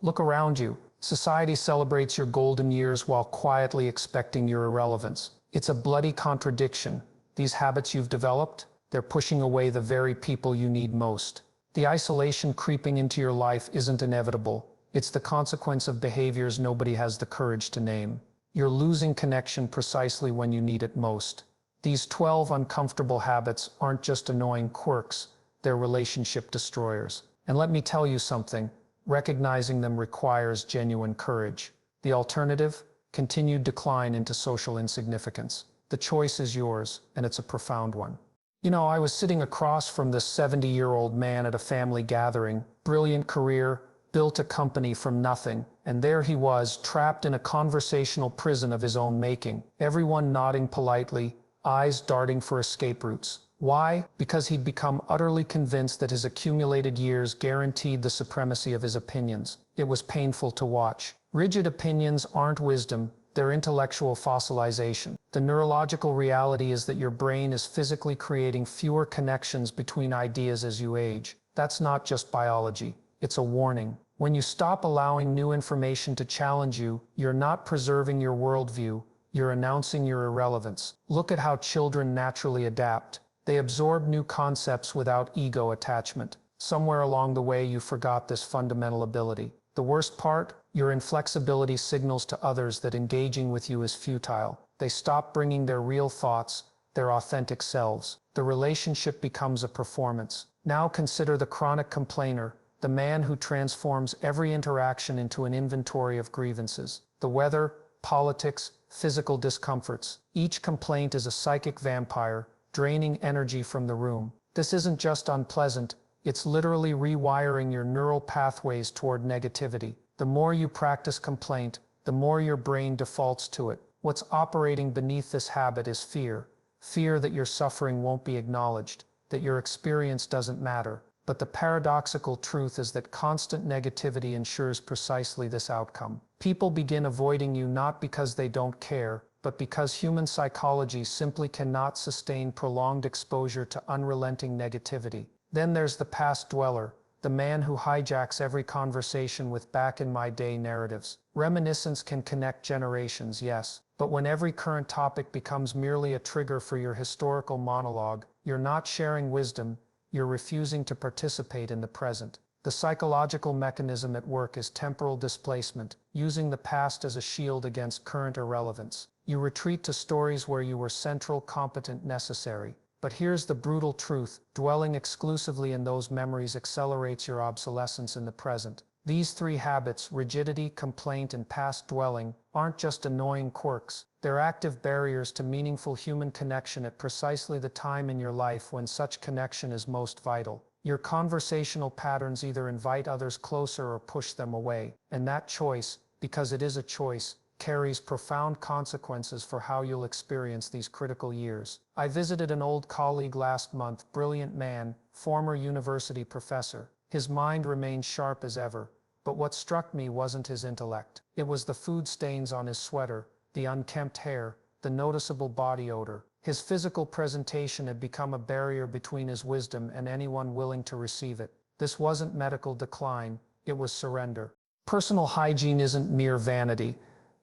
Look around you. Society celebrates your golden years while quietly expecting your irrelevance. It's a bloody contradiction. These habits you've developed, they're pushing away the very people you need most. The isolation creeping into your life isn't inevitable. It's the consequence of behaviors nobody has the courage to name. You're losing connection precisely when you need it most. These 12 uncomfortable habits aren't just annoying quirks, they're relationship destroyers. And let me tell you something, recognizing them requires genuine courage. The alternative? Continued decline into social insignificance. The choice is yours, and it's a profound one. I was sitting across from this 70-year-old man at a family gathering, brilliant career, built a company from nothing, and there he was, trapped in a conversational prison of his own making. Everyone nodding politely, eyes darting for escape routes. Why? Because he'd become utterly convinced that his accumulated years guaranteed the supremacy of his opinions. It was painful to watch. Rigid opinions aren't wisdom, they're intellectual fossilization. The neurological reality is that your brain is physically creating fewer connections between ideas as you age. That's not just biology, it's a warning. When you stop allowing new information to challenge you, you're not preserving your worldview, you're announcing your irrelevance. Look at how children naturally adapt. They absorb new concepts without ego attachment. Somewhere along the way you forgot this fundamental ability. The worst part? Your inflexibility signals to others that engaging with you is futile. They stop bringing their real thoughts, their authentic selves. The relationship becomes a performance. Now consider the chronic complainer, the man who transforms every interaction into an inventory of grievances. The weather, politics, physical discomforts. Each complaint is a psychic vampire, draining energy from the room. This isn't just unpleasant, it's literally rewiring your neural pathways toward negativity. The more you practice complaint, the more your brain defaults to it. What's operating beneath this habit is fear. Fear that your suffering won't be acknowledged, that your experience doesn't matter. But the paradoxical truth is that constant negativity ensures precisely this outcome. People begin avoiding you not because they don't care, but because human psychology simply cannot sustain prolonged exposure to unrelenting negativity. Then there's the past dweller, the man who hijacks every conversation with back-in-my-day narratives. Reminiscence can connect generations, yes, but when every current topic becomes merely a trigger for your historical monologue, you're not sharing wisdom, you're refusing to participate in the present. The psychological mechanism at work is temporal displacement, using the past as a shield against current irrelevance. You retreat to stories where you were central, competent, necessary. But here's the brutal truth, dwelling exclusively in those memories accelerates your obsolescence in the present. These three habits, rigidity, complaint, and past dwelling, aren't just annoying quirks. They're active barriers to meaningful human connection at precisely the time in your life when such connection is most vital. Your conversational patterns either invite others closer or push them away. And that choice, because it is a choice, carries profound consequences for how you'll experience these critical years. I visited an old colleague last month, brilliant man, former university professor. His mind remained sharp as ever, but what struck me wasn't his intellect. It was the food stains on his sweater, the unkempt hair, the noticeable body odor. His physical presentation had become a barrier between his wisdom and anyone willing to receive it. This wasn't medical decline, it was surrender. Personal hygiene isn't mere vanity.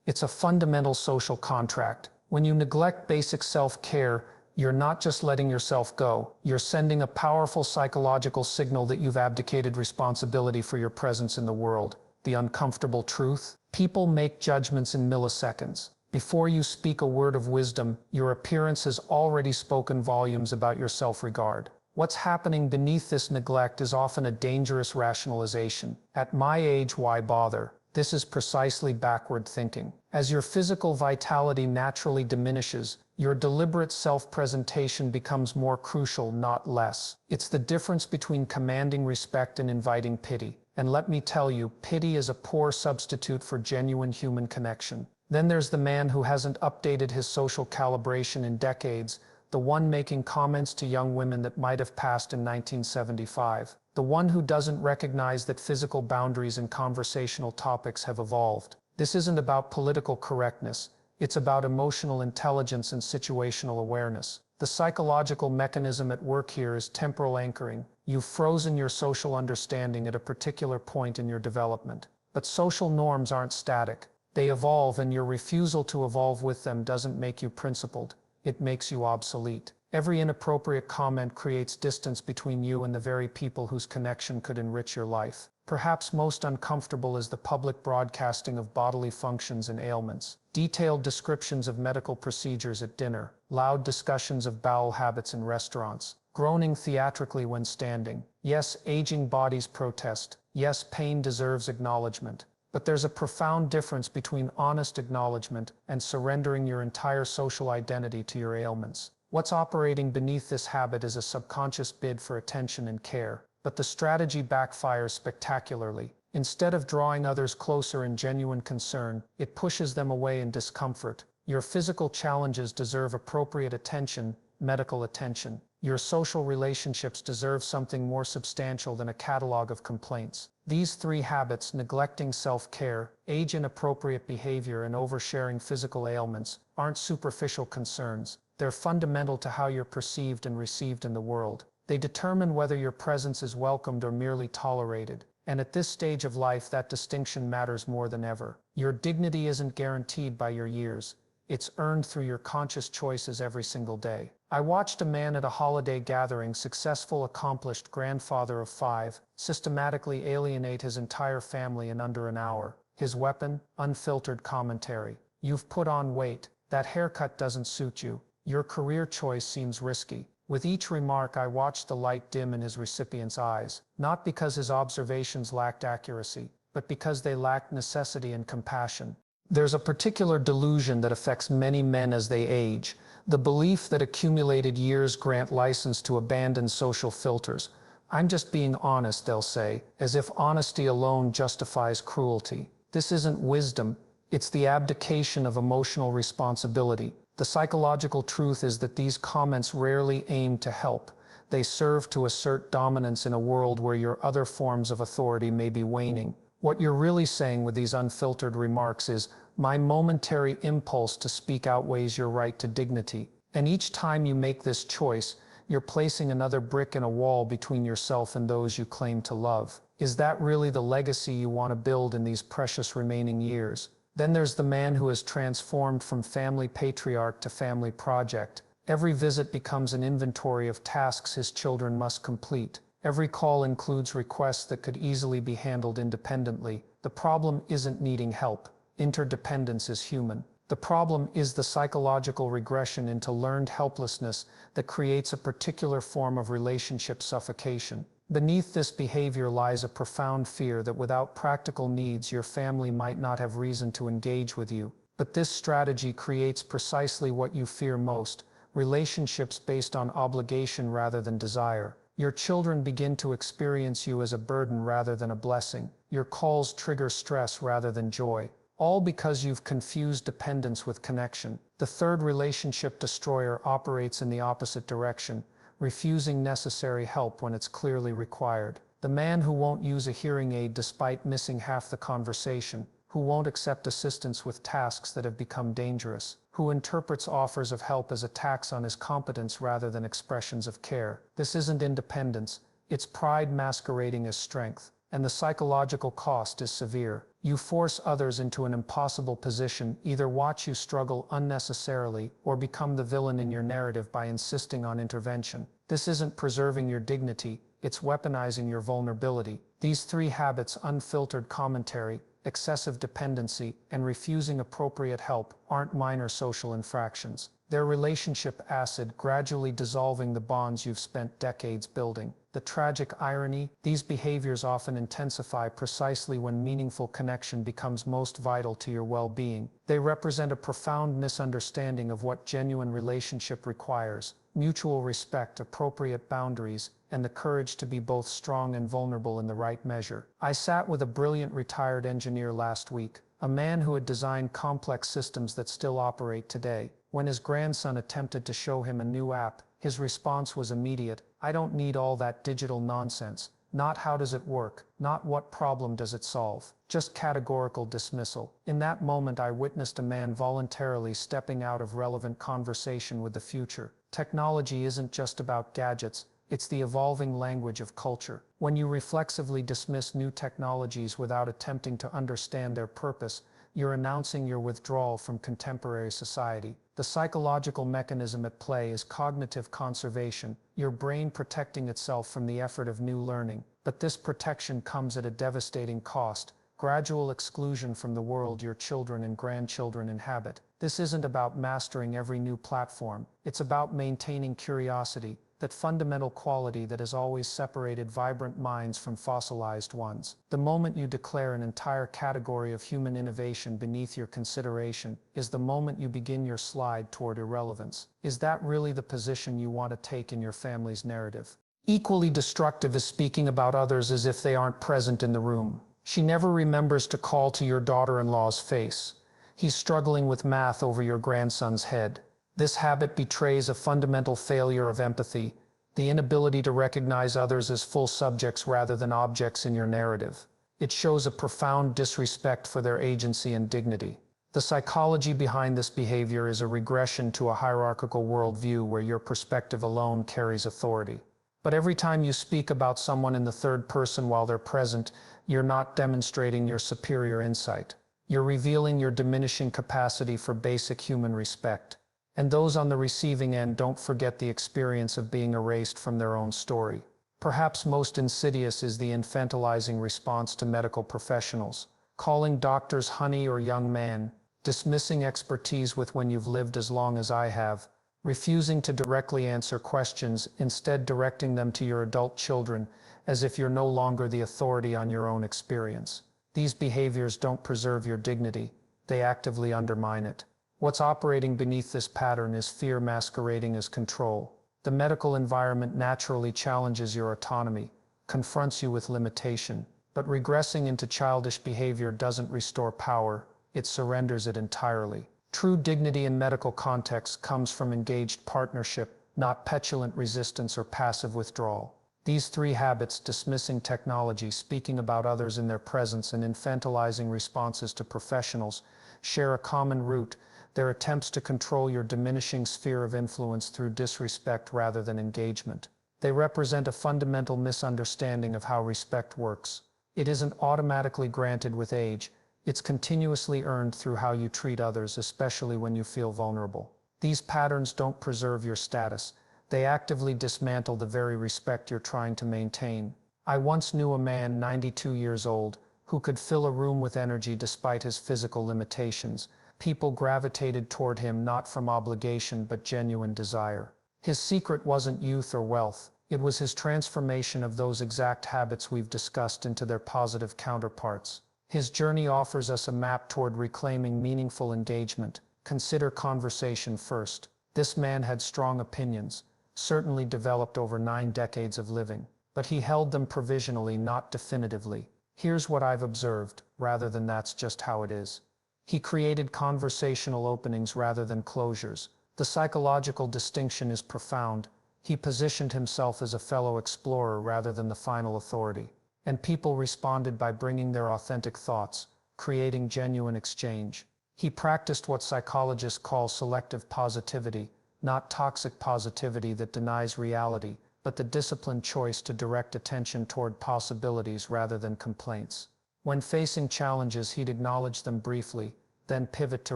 It's a fundamental social contract. When you neglect basic self-care, you're not just letting yourself go. You're sending a powerful psychological signal that you've abdicated responsibility for your presence in the world. The uncomfortable truth? People make judgments in milliseconds. Before you speak a word of wisdom, your appearance has already spoken volumes about your self-regard. What's happening beneath this neglect is often a dangerous rationalization. At my age, why bother? This is precisely backward thinking. As your physical vitality naturally diminishes, your deliberate self-presentation becomes more crucial, not less. It's the difference between commanding respect and inviting pity. And let me tell you, pity is a poor substitute for genuine human connection. Then there's the man who hasn't updated his social calibration in decades, the one making comments to young women that might have passed in 1975. The one who doesn't recognize that physical boundaries and conversational topics have evolved. This isn't about political correctness, it's about emotional intelligence and situational awareness. The psychological mechanism at work here is temporal anchoring. You've frozen your social understanding at a particular point in your development. But social norms aren't static. They evolve, and your refusal to evolve with them doesn't make you principled. It makes you obsolete. Every inappropriate comment creates distance between you and the very people whose connection could enrich your life. Perhaps most uncomfortable is the public broadcasting of bodily functions and ailments. Detailed descriptions of medical procedures at dinner. Loud discussions of bowel habits in restaurants. Groaning theatrically when standing. Yes, aging bodies protest. Yes, pain deserves acknowledgement. But there's a profound difference between honest acknowledgement and surrendering your entire social identity to your ailments. What's operating beneath this habit is a subconscious bid for attention and care. But the strategy backfires spectacularly. Instead of drawing others closer in genuine concern, it pushes them away in discomfort. Your physical challenges deserve appropriate attention, medical attention. Your social relationships deserve something more substantial than a catalog of complaints. These three habits, neglecting self-care, age-inappropriate behavior, and oversharing physical ailments, aren't superficial concerns. They're fundamental to how you're perceived and received in the world. They determine whether your presence is welcomed or merely tolerated. And at this stage of life, that distinction matters more than ever. Your dignity isn't guaranteed by your years. It's earned through your conscious choices every single day. I watched a man at a holiday gathering, successful, accomplished grandfather of 5, systematically alienate his entire family in under an hour. His weapon? Unfiltered commentary. You've put on weight. That haircut doesn't suit you. Your career choice seems risky. With each remark, I watched the light dim in his recipient's eyes, not because his observations lacked accuracy, but because they lacked necessity and compassion. There's a particular delusion that affects many men as they age, the belief that accumulated years grant license to abandon social filters. I'm just being honest, they'll say, as if honesty alone justifies cruelty. This isn't wisdom, it's the abdication of emotional responsibility. The psychological truth is that these comments rarely aim to help. They serve to assert dominance in a world where your other forms of authority may be waning. What you're really saying with these unfiltered remarks is, my momentary impulse to speak outweighs your right to dignity. And each time you make this choice, you're placing another brick in a wall between yourself and those you claim to love. Is that really the legacy you want to build in these precious remaining years? Then there's the man who has transformed from family patriarch to family project. Every visit becomes an inventory of tasks his children must complete. Every call includes requests that could easily be handled independently. The problem isn't needing help. Interdependence is human. The problem is the psychological regression into learned helplessness that creates a particular form of relationship suffocation. Beneath this behavior lies a profound fear that without practical needs, your family might not have reason to engage with you. But this strategy creates precisely what you fear most: relationships based on obligation rather than desire. Your children begin to experience you as a burden rather than a blessing. Your calls trigger stress rather than joy. All because you've confused dependence with connection. The third relationship destroyer operates in the opposite direction, refusing necessary help when it's clearly required. The man who won't use a hearing aid despite missing half the conversation, who won't accept assistance with tasks that have become dangerous, who interprets offers of help as attacks on his competence rather than expressions of care. This isn't independence, it's pride masquerading as strength. And the psychological cost is severe. You force others into an impossible position, either watch you struggle unnecessarily or become the villain in your narrative by insisting on intervention. This isn't preserving your dignity, it's weaponizing your vulnerability. These three habits, unfiltered commentary, excessive dependency, and refusing appropriate help, aren't minor social infractions. They're relationship acid, gradually dissolving the bonds you've spent decades building. The tragic irony: these behaviors often intensify precisely when meaningful connection becomes most vital to your well-being. They represent a profound misunderstanding of what genuine relationship requires: mutual respect, appropriate boundaries, and the courage to be both strong and vulnerable in the right measure. I sat with a brilliant retired engineer last week, a man who had designed complex systems that still operate today. When his grandson attempted to show him a new app, his response was immediate: I don't need all that digital nonsense. Not how does it work, not what problem does it solve. Just categorical dismissal. In that moment, I witnessed a man voluntarily stepping out of relevant conversation with the future. Technology isn't just about gadgets, it's the evolving language of culture. When you reflexively dismiss new technologies without attempting to understand their purpose, you're announcing your withdrawal from contemporary society. The psychological mechanism at play is cognitive conservation, your brain protecting itself from the effort of new learning. But this protection comes at a devastating cost: gradual exclusion from the world your children and grandchildren inhabit. This isn't about mastering every new platform. It's about maintaining curiosity, that fundamental quality that has always separated vibrant minds from fossilized ones. The moment you declare an entire category of human innovation beneath your consideration is the moment you begin your slide toward irrelevance. Is that really the position you want to take in your family's narrative? Equally destructive is speaking about others as if they aren't present in the room. She never remembers to call to your daughter-in-law's face. He's struggling with math over your grandson's head. This habit betrays a fundamental failure of empathy, the inability to recognize others as full subjects rather than objects in your narrative. It shows a profound disrespect for their agency and dignity. The psychology behind this behavior is a regression to a hierarchical worldview where your perspective alone carries authority. But every time you speak about someone in the third person while they're present, you're not demonstrating your superior insight. You're revealing your diminishing capacity for basic human respect. And those on the receiving end don't forget the experience of being erased from their own story. Perhaps most insidious is the infantilizing response to medical professionals, calling doctors honey or young man, dismissing expertise with "when you've lived as long as I have," refusing to directly answer questions, instead directing them to your adult children as if you're no longer the authority on your own experience. These behaviors don't preserve your dignity, they actively undermine it. What's operating beneath this pattern is fear masquerading as control. The medical environment naturally challenges your autonomy, confronts you with limitation, but regressing into childish behavior doesn't restore power, it surrenders it entirely. True dignity in medical contexts comes from engaged partnership, not petulant resistance or passive withdrawal. These three habits, dismissing technology, speaking about others in their presence, and infantilizing responses to professionals, share a common root: their attempts to control your diminishing sphere of influence through disrespect rather than engagement. They represent a fundamental misunderstanding of how respect works. It isn't automatically granted with age, it's continuously earned through how you treat others, especially when you feel vulnerable. These patterns don't preserve your status, they actively dismantle the very respect you're trying to maintain. I once knew a man, 92 years old, who could fill a room with energy despite his physical limitations. People gravitated toward him not from obligation but genuine desire. His secret wasn't youth or wealth, it was his transformation of those exact habits we've discussed into their positive counterparts. His journey offers us a map toward reclaiming meaningful engagement. Consider conversation first. This man had strong opinions, certainly developed over 9 decades of living, but he held them provisionally, not definitively. Here's what I've observed, rather than "that's just how it is." He created conversational openings rather than closures. The psychological distinction is profound. He positioned himself as a fellow explorer rather than the final authority. And people responded by bringing their authentic thoughts, creating genuine exchange. He practiced what psychologists call selective positivity, not toxic positivity that denies reality, but the disciplined choice to direct attention toward possibilities rather than complaints. When facing challenges, he'd acknowledge them briefly, then pivot to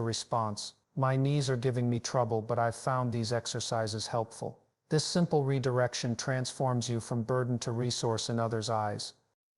response. "My knees are giving me trouble, but I've found these exercises helpful." This simple redirection transforms you from burden to resource in others' eyes.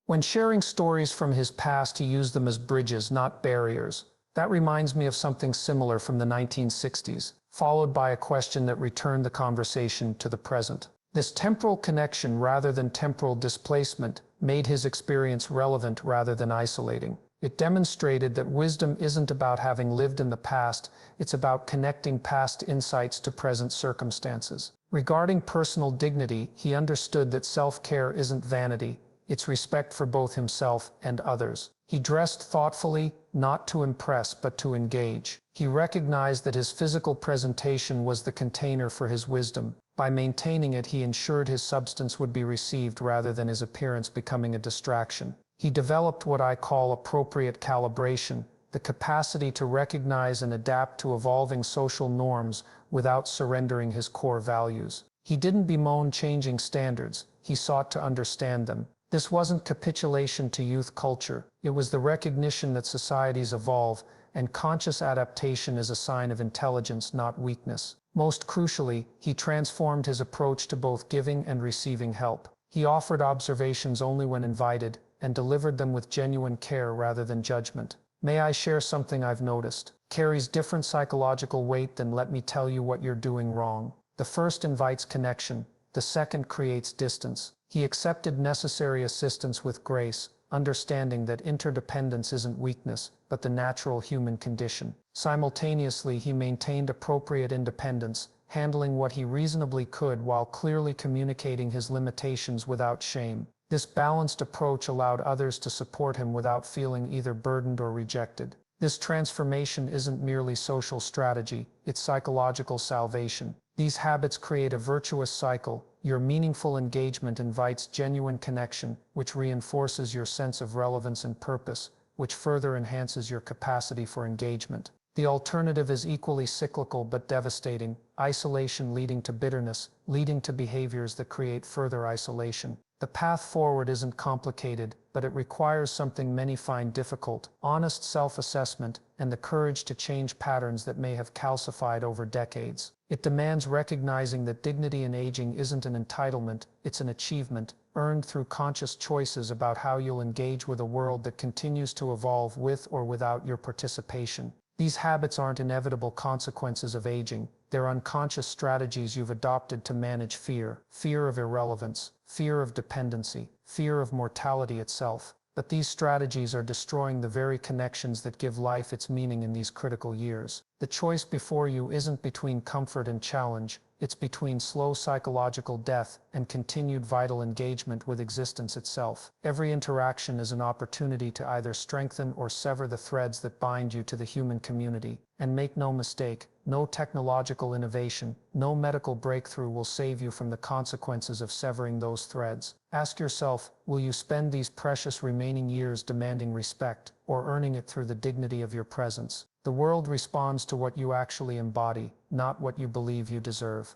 When sharing stories from his past, he used them as bridges, not barriers. That reminds me of something similar from the 1960s, followed by a question that returned the conversation to the present. This temporal connection rather than temporal displacement made his experience relevant rather than isolating. It demonstrated that wisdom isn't about having lived in the past, it's about connecting past insights to present circumstances. Regarding personal dignity, he understood that self-care isn't vanity, it's respect for both himself and others. He dressed thoughtfully, not to impress but to engage. He recognized that his physical presentation was the container for his wisdom. By maintaining it, he ensured his substance would be received rather than his appearance becoming a distraction. He developed what I call appropriate calibration, the capacity to recognize and adapt to evolving social norms without surrendering his core values. He didn't bemoan changing standards, he sought to understand them. This wasn't capitulation to youth culture. It was the recognition that societies evolve, and conscious adaptation is a sign of intelligence, not weakness. Most crucially, he transformed his approach to both giving and receiving help. He offered observations only when invited, and delivered them with genuine care rather than judgment. May I share something I've noticed? Carries different psychological weight than let me tell you what you're doing wrong. The first invites connection, the second creates distance. He accepted necessary assistance with grace, understanding that interdependence isn't weakness, but the natural human condition. Simultaneously, he maintained appropriate independence, handling what he reasonably could while clearly communicating his limitations without shame. This balanced approach allowed others to support him without feeling either burdened or rejected. This transformation isn't merely social strategy, it's psychological salvation. These habits create a virtuous cycle. Your meaningful engagement invites genuine connection, which reinforces your sense of relevance and purpose, which further enhances your capacity for engagement. The alternative is equally cyclical but devastating: isolation leading to bitterness, leading to behaviors that create further isolation. The path forward isn't complicated, but it requires something many find difficult: honest self-assessment and the courage to change patterns that may have calcified over decades. It demands recognizing that dignity in aging isn't an entitlement, it's an achievement, earned through conscious choices about how you'll engage with a world that continues to evolve with or without your participation. These habits aren't inevitable consequences of aging, they're unconscious strategies you've adopted to manage fear: fear of irrelevance, fear of dependency, fear of mortality itself. But these strategies are destroying the very connections that give life its meaning in these critical years. The choice before you isn't between comfort and challenge, it's between slow psychological death and continued vital engagement with existence itself. Every interaction is an opportunity to either strengthen or sever the threads that bind you to the human community. And make no mistake, no technological innovation, no medical breakthrough will save you from the consequences of severing those threads. Ask yourself, will you spend these precious remaining years demanding respect, or earning it through the dignity of your presence? The world responds to what you actually embody, not what you believe you deserve.